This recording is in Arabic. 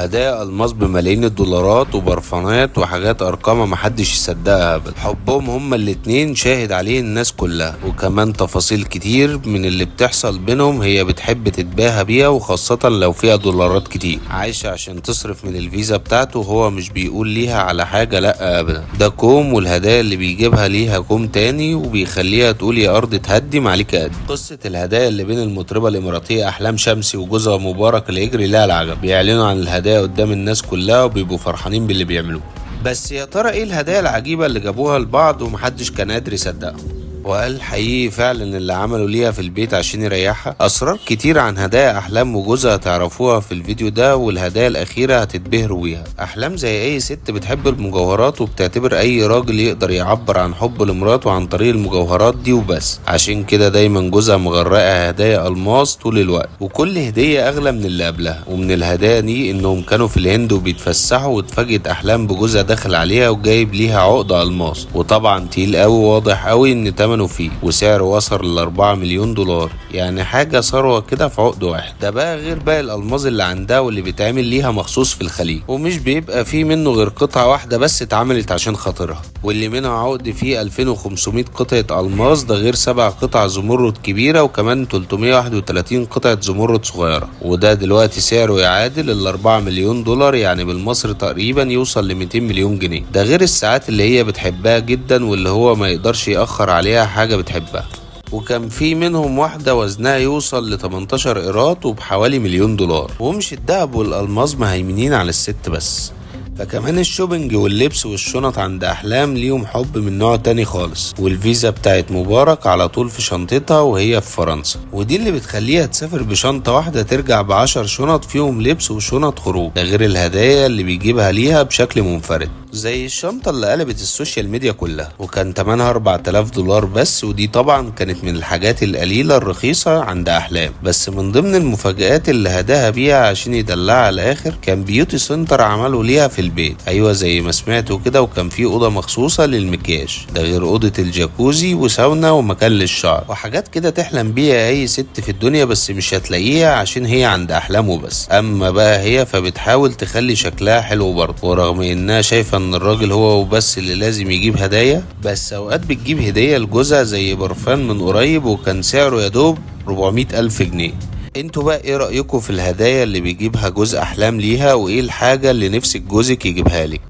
هدايا الماس بملايين الدولارات وبرفانات وحاجات ارقامها محدش يصدقها ابدا. حبهم هما الاتنين شاهد عليه الناس كلها، وكمان تفاصيل كتير من اللي بتحصل بينهم هي بتحب تتباهى بيها، وخاصة لو فيها دولارات كتير. عايشة عشان تصرف من الفيزا بتاعته، وهو مش بيقول ليها على حاجة لا ابدا. ده كوم، والهدايا اللي بيجيبها ليها كوم تاني وبيخليها تقول يا ارض تهدم عليك قد. قصة الهدايا اللي بين المطربة الاماراتية احلام شمسي وجوزها مبارك اللي يجري لها العجب، بيعلنوا عن الهدايا قدام الناس كلها وبيبقوا فرحانين باللي بيعملوه. بس يا ترى ايه الهدايا العجيبة اللي جابوها لبعض ومحدش كان قادر يصدقها؟ وقال حقيقي فعلا اللي عملوا ليها في البيت عشان يريحها؟ اسرار كتير عن هدايا احلام وجوزها تعرفوها في الفيديو ده، والهدايا الاخيره هتتبهروا بيها. احلام زي اي ست بتحب المجوهرات، وبتعتبر اي راجل يقدر يعبر عن حبه لمراته عن طريق المجوهرات دي وبس. عشان كده دايما جوزها مغرقها هدايا الماس طول الوقت، وكل هديه اغلى من اللي قبلها. ومن الهدايا دي انهم كانوا في الهند وبيتفسحوا، واتفاجئت احلام بجوزها داخل عليها وجايب ليها عقده الماس، وطبعا تقيل قوي، واضح قوي ان فيه، وسعره وصل ل4 مليون دولار، يعني حاجة ثروة كده في عقد واحد. ده بقى غير باقي الألماظ اللي عندها واللي بيتعمل ليها مخصوص في الخليج، ومش بيبقى فيه منه غير قطعة واحدة بس اتعملت عشان خاطرها، واللي منها عقد فيه 2500 قطعة ألماظ، ده غير 7 قطع زمرد كبيرة، وكمان 331 قطعة زمرد صغيرة. وده دلوقتي سعره يعادل ال4 مليون دولار، يعني بالمصري تقريبا يوصل ل 200 مليون جنيه. ده غير الساعات اللي هي بتحبها جدا، واللي هو ما يقدرش يأخر عليها حاجة بتحبها. وكان في منهم واحدة وزنها يوصل ل 18 قيراط وبحوالي مليون دولار. ومش الدهب والألماظ مهيمنين على الست بس، فكمان الشوبنج واللبس والشنط عند أحلام ليهم حب من نوع تاني خالص. والفيزا بتاعت مبارك على طول في شنطتها وهي في فرنسا، ودي اللي بتخليها تسافر بشنطة واحدة ترجع ب10 شنط فيهم لبس وشنط خروج، ده غير الهدايا اللي بيجيبها ليها بشكل منفرد، زي الشنطة اللي قلبت السوشيال ميديا كلها، وكان تمنها 4000 دولار بس. ودي طبعا كانت من الحاجات القليلة الرخيصة عند أحلام. بس من ضمن المفاجآت اللي هداها بيها عشان يدلعها على الآخر، كان بيوتي سنتر عملوا ليها في البيت، أيوة زي ما سمعتوا كده، وكان في أوضة مخصوصة للمكياج، ده غير أوضة الجاكوزي وساونا ومكان للشعر وحاجات كده تحلم بيها أي ست في الدنيا، بس مش هتلاقيها عشان هي عند أحلام وبس. أما بقى هي فبتحاول تخلي شكلها حلو برضه، ورغم إنها شايفة ان الراجل هو وبس اللي لازم يجيب هدايا، بس اوقات بتجيب هدية لجوزها زي برفان من قريب وكان سعره يدوب 400 ألف جنيه. انتوا بقى ايه رأيكم في الهدايا اللي بيجيبها جوز احلام ليها، وايه الحاجة اللي نفسك جوزك يجيبها لك؟